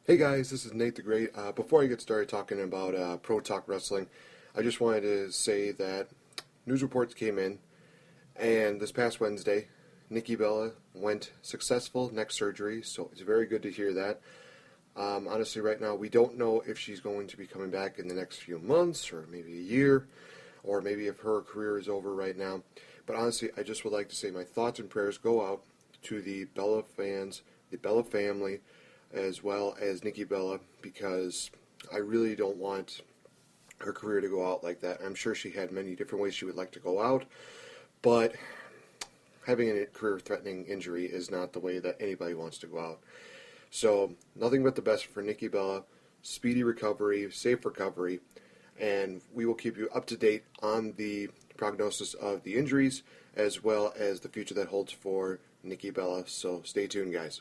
Hey guys, this is Nate the Great. Before I get started talking about Pro Talk Wrestling, I just wanted to say that news reports came in, and this past Wednesday, Nikki Bella went successful neck surgery, so it's very good to hear that. Honestly, right now, we don't know if she's going to be coming back in the next few months, or maybe a year, or maybe if her career is over right now. But honestly, I just would like to say my thoughts and prayers go out to the Bella fans, the Bella family, as well as Nikki Bella, because I really don't want her career to go out like that. I'm sure she had many different ways she would like to go out, but having a career-threatening injury is not the way that anybody wants to go out. So, nothing but the best for Nikki Bella, speedy recovery, safe recovery, and we will keep you up to date on the prognosis of the injuries as well as the future that holds for Nikki Bella. So, stay tuned, guys.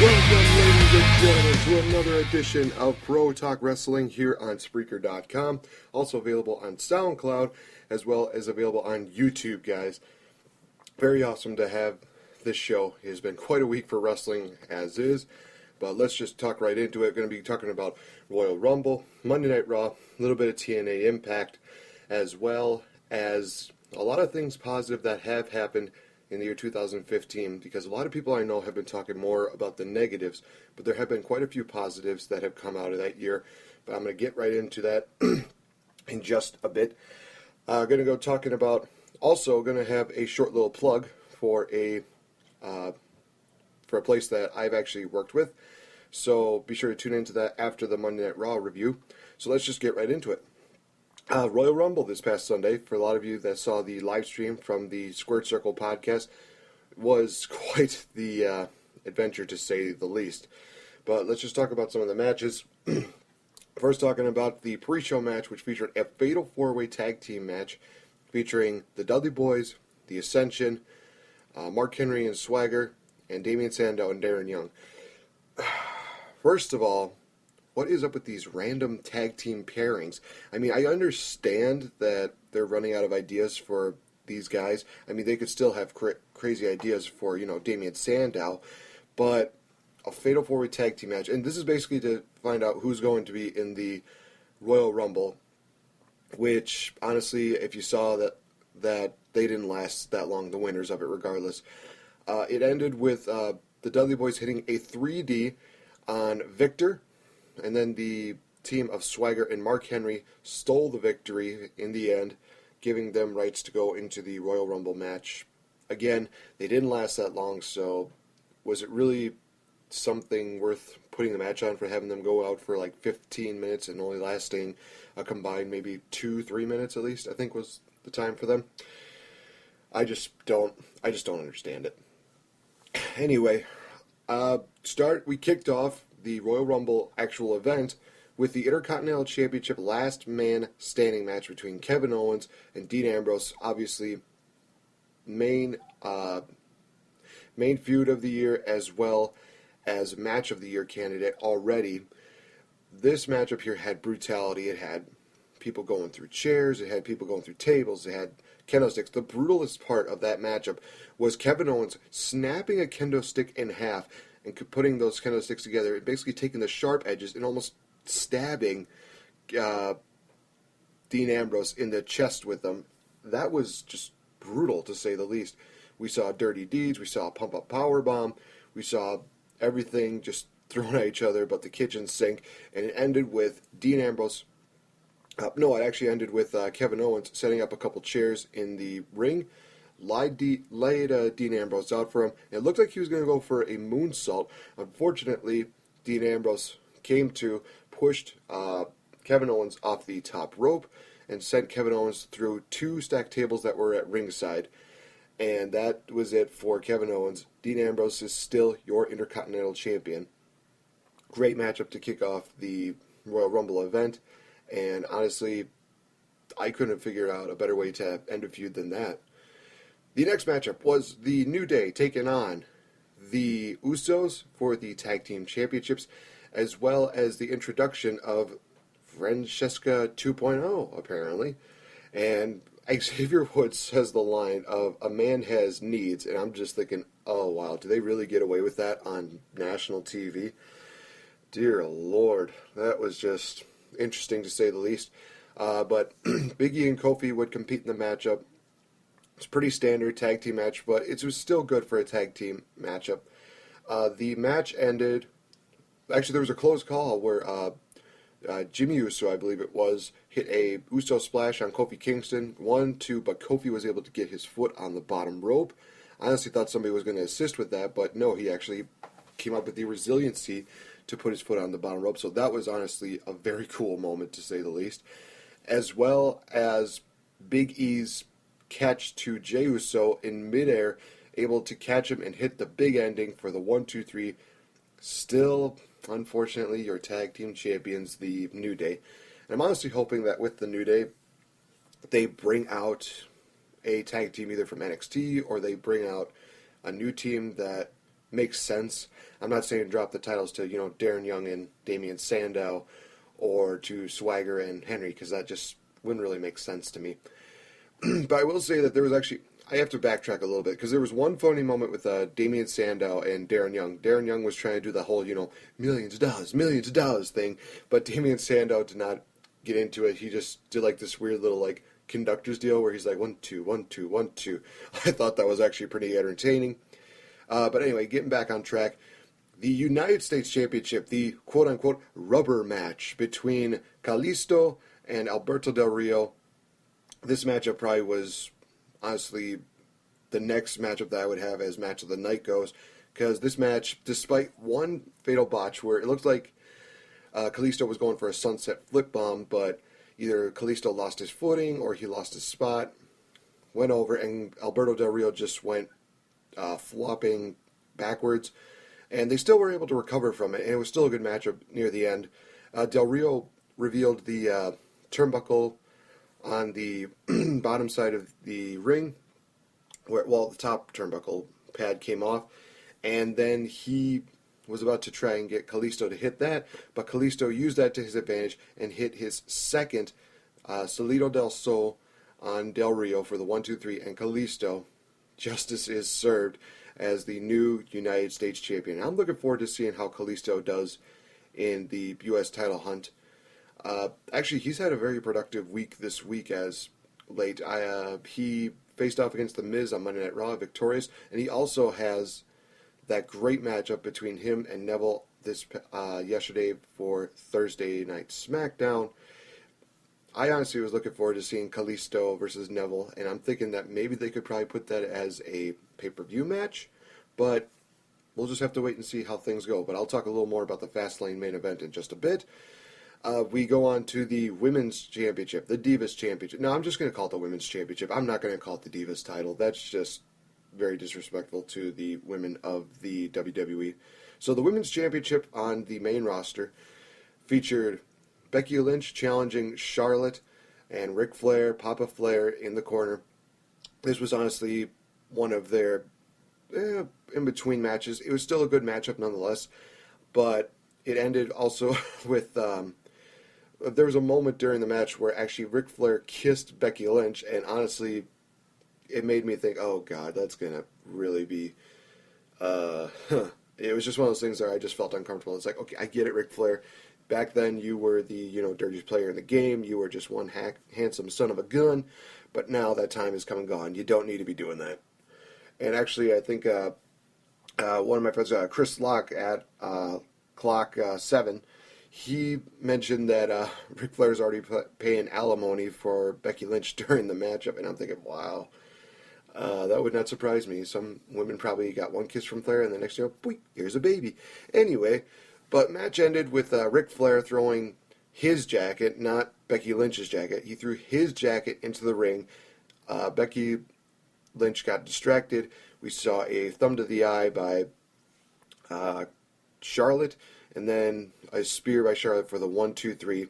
Welcome, ladies and gentlemen, to another edition of Pro Talk Wrestling here on Spreaker.com. Also available on SoundCloud, as well as available on YouTube, guys. Very awesome to have this show. It has been quite a week for wrestling as is, but let's just talk right into it. Going to be talking about Royal Rumble, Monday Night Raw, a little bit of TNA Impact, as well as a lot of things positive that have happened in the year 2015, because a lot of people I know have been talking more about the negatives, but there have been quite a few positives that have come out of that year. But I'm going to get right into that in just a bit. Going to go talking about, also going to have a short little plug for a place that I've actually worked with. So be sure to tune into that after the Monday Night Raw review. So let's just get right into it. Royal Rumble this past Sunday, for a lot of you that saw the live stream from the Squared Circle podcast, was quite the adventure, to say the least. But let's just talk about some of the matches. First, talking about the pre-show match, which featured a fatal four-way tag team match featuring the Dudley Boys, the Ascension, Mark Henry and Swagger, and Damian Sandow and Darren Young. First of all, what is up with these random tag team pairings? I mean, I understand that they're running out of ideas for these guys. I mean, they could still have crazy ideas for, Damian Sandow, but a fatal four-way tag team match, and this is basically to find out who's going to be in the Royal Rumble, which, honestly, if you saw that they didn't last that long, the winners of it regardless. It ended with the Dudley Boys hitting a 3D on Victor, and then the team of Swagger and Mark Henry stole the victory in the end, giving them rights to go into the Royal Rumble match. Again, they didn't last that long, so was it really something worth putting the match on for having them go out for like 15 minutes and only lasting a combined maybe 2-3 minutes at least, I think was the time for them? I just don't understand it. Anyway, we kicked off the Royal Rumble actual event with the Intercontinental Championship last man standing match between Kevin Owens and Dean Ambrose. Obviously, main feud of the year as well as match of the year candidate already. This matchup here had brutality. It had people going through chairs. It had people going through tables. It had kendo sticks. The brutalest part of that matchup was Kevin Owens snapping a kendo stick in half and putting those kendo sticks together and basically taking the sharp edges and almost stabbing Dean Ambrose in the chest with them. That was just brutal, to say the least. We saw dirty deeds. We saw a pump-up powerbomb. We saw everything just thrown at each other but the kitchen sink. And it ended with Dean Ambrose... it actually ended with Kevin Owens setting up a couple chairs in the ring, laid Dean Ambrose out for him. And it looked like he was going to go for a moonsault. Unfortunately, Dean Ambrose came to, pushed Kevin Owens off the top rope, and sent Kevin Owens through 2 stacked tables that were at ringside. And that was it for Kevin Owens. Dean Ambrose is still your Intercontinental Champion. Great matchup to kick off the Royal Rumble event. And honestly, I couldn't have figured out a better way to end a feud than that. The next matchup was the New Day taking on the Usos for the Tag Team Championships, as well as the introduction of Francesca 2.0, apparently. And Xavier Woods says the line of, "A man has needs," and I'm just thinking, oh wow, do they really get away with that on national TV? Dear Lord, that was just interesting to say the least. But Big E and Kofi would compete in the matchup. It's a pretty standard tag team match, but it was still good for a tag team matchup. The match ended... Actually, there was a close call where Jimmy Uso, I believe it was, hit a Uso splash on Kofi Kingston. 1-2, but Kofi was able to get his foot on the bottom rope. I honestly thought somebody was going to assist with that, but no, he actually came up with the resiliency to put his foot on the bottom rope. So that was honestly a very cool moment, to say the least. As well as Big E's catch to Jey Uso in midair, able to catch him and hit the big ending for the 1-2-3. Still, unfortunately, your tag team champions, the New Day. And I'm honestly hoping that with the New Day, they bring out a tag team either from NXT or they bring out a new team that makes sense. I'm not saying drop the titles to, Darren Young and Damian Sandow or to Swagger and Henry, because that just wouldn't really make sense to me. But I will say that there was actually... I have to backtrack a little bit, because there was one funny moment with Damian Sandow and Darren Young. Darren Young was trying to do the whole, millions of dollars thing, but Damian Sandow did not get into it. He just did like this weird little conductor's deal where he's like 1 2 1 2 1 2. I thought that was actually pretty entertaining. But anyway, getting back on track, the United States Championship, the quote-unquote rubber match between Kalisto and Alberto Del Rio. This matchup probably was honestly the next matchup that I would have as match of the night goes, because this match, despite one fatal botch where it looked like Kalisto was going for a sunset flip bomb, but either Kalisto lost his footing or he lost his spot, went over, and Alberto Del Rio just went flopping backwards, and they still were able to recover from it, and it was still a good matchup near the end. Del Rio revealed the turnbuckle on the bottom side of the ring, where the top turnbuckle pad came off, and then he was about to try and get Kalisto to hit that, but Kalisto used that to his advantage and hit his second Salido del Sol on Del Rio for the 1-2-3, and Kalisto, justice is served as the new United States champion. I'm looking forward to seeing how Kalisto does in the U.S. title hunt. Actually, he's had a very productive week this week as late. He faced off against The Miz on Monday Night Raw, victorious, and he also has that great matchup between him and Neville this yesterday for Thursday Night SmackDown. I honestly was looking forward to seeing Kalisto versus Neville, and I'm thinking that maybe they could probably put that as a pay-per-view match, but we'll just have to wait and see how things go. But I'll talk a little more about the Fastlane main event in just a bit. We go on to the Women's Championship, the Divas Championship. No, I'm just going to call it the Women's Championship. I'm not going to call it the Divas title. That's just very disrespectful to the women of the WWE. So the Women's Championship on the main roster featured Becky Lynch challenging Charlotte and Ric Flair, Papa Flair in the corner. This was honestly one of their in-between matches. It was still a good matchup nonetheless, but it ended also with... there was a moment during the match where actually Ric Flair kissed Becky Lynch, and honestly, it made me think, oh God, that's going to really be... It was just one of those things where I just felt uncomfortable. It's like, okay, I get it, Ric Flair. Back then, you were the dirtiest player in the game. You were just one handsome son of a gun. But now that time is come and gone. You don't need to be doing that. And actually, I think one of my friends, Chris Locke at Clock 7, he mentioned that Ric Flair's already paying alimony for Becky Lynch during the matchup. And I'm thinking, wow, that would not surprise me. Some women probably got one kiss from Flair, and the next year, boing, here's a baby. Anyway, but match ended with Ric Flair throwing his jacket, not Becky Lynch's jacket. He threw his jacket into the ring. Becky Lynch got distracted. We saw a thumb to the eye by Charlotte, and then a spear by Charlotte for the 1-2-3.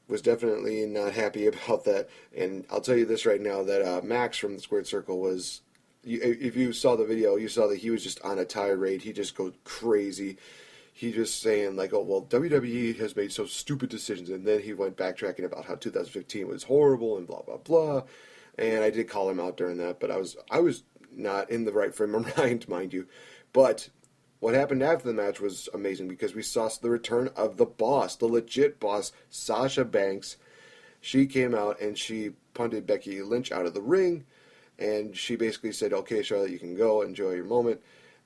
Was definitely not happy about that. And I'll tell you this right now, that Max from the Squared Circle was... if you saw the video, you saw that he was just on a tirade. He just goes crazy. He just saying, like, oh, well, WWE has made so stupid decisions. And then he went backtracking about how 2015 was horrible and blah, blah, blah. And I did call him out during that, but I was not in the right frame of mind, mind you. But what happened after the match was amazing, because we saw the return of the boss, the legit boss, Sasha Banks. She came out and she punted Becky Lynch out of the ring, and she basically said, okay, Charlotte, you can go, enjoy your moment.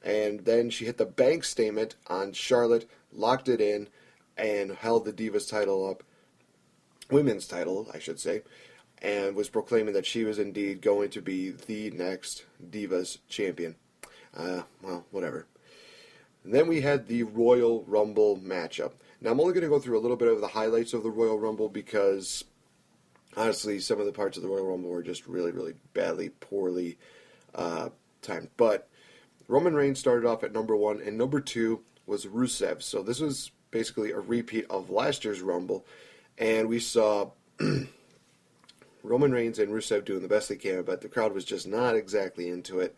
And then she hit the Banks statement on Charlotte, locked it in, and held the Divas title up, women's title, I should say, and was proclaiming that she was indeed going to be the next Divas champion. Well, whatever. And then we had the Royal Rumble matchup. Now, I'm only going to go through a little bit of the highlights of the Royal Rumble because, honestly, some of the parts of the Royal Rumble were just really, really badly, poorly timed. But Roman Reigns started off at number 1, and number 2 was Rusev. So this was basically a repeat of last year's Rumble, and we saw Roman Reigns and Rusev doing the best they can, but the crowd was just not exactly into it.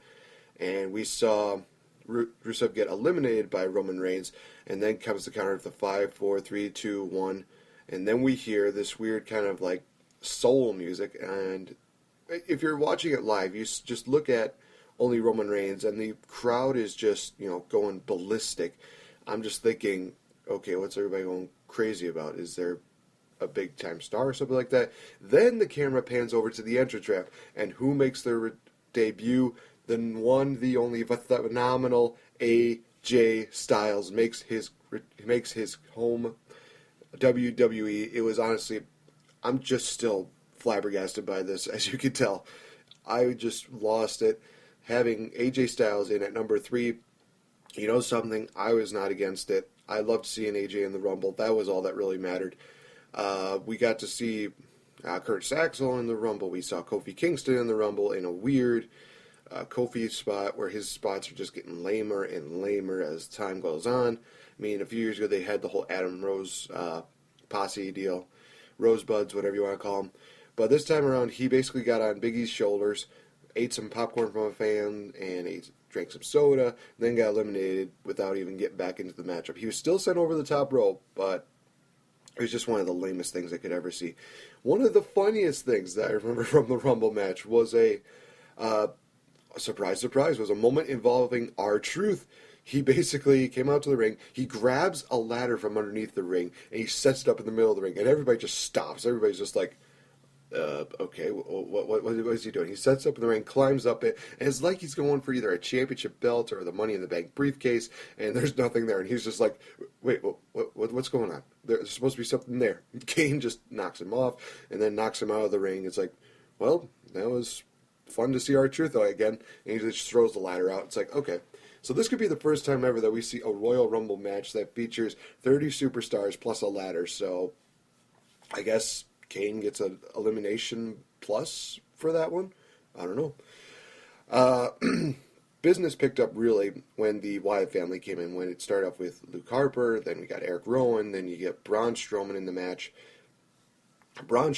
And we saw Rusev get eliminated by Roman Reigns, and then comes the counter of the 5, 4, 3, 2, 1, and then we hear this weird kind of like soul music. And if you're watching it live, you just look at only Roman Reigns, and the crowd is just, going ballistic. I'm just thinking, okay, what's everybody going crazy about? Is there a big-time star or something like that? Then the camera pans over to the entrance ramp, and who makes their debut? The one, the only, the phenomenal AJ Styles makes his home WWE. It was honestly, I'm just still flabbergasted by this, as you can tell. I just lost it. Having AJ Styles in at number 3, you know something, I was not against it. I loved seeing AJ in the Rumble. That was all that really mattered. We got to see Kurt Saxel in the Rumble. We saw Kofi Kingston in the Rumble in a weird Kofi spot where his spots are just getting lamer and lamer as time goes on. I mean, a few years ago they had the whole Adam Rose posse deal. Rosebuds, whatever you want to call them. But this time around, he basically got on Big E's shoulders, ate some popcorn from a fan, and drank some soda, then got eliminated without even getting back into the matchup. He was still sent over the top rope, but it was just one of the lamest things I could ever see. One of the funniest things that I remember from the Rumble match was a surprise, surprise, was a moment involving R-Truth. He basically came out to the ring, he grabs a ladder from underneath the ring, and he sets it up in the middle of the ring, and everybody just stops. Everybody's just like, okay, what is he doing? He sets up in the ring, climbs up it, and it's like he's going for either a championship belt or the Money in the Bank briefcase, and there's nothing there, and he's just like, wait, what's going on? There's supposed to be something there. Kane just knocks him off, and then knocks him out of the ring. It's like, well, that was fun to see R-Truth again, and he just throws the ladder out. It's like, okay. So this could be the first time ever that we see a Royal Rumble match that features 30 superstars plus a ladder, so I guess Kane gets an elimination plus for that one. I don't know. business picked up really when the Wyatt family came in. When it started off with Luke Harper, then we got Eric Rowan, then you get Braun Strowman in the match. Braun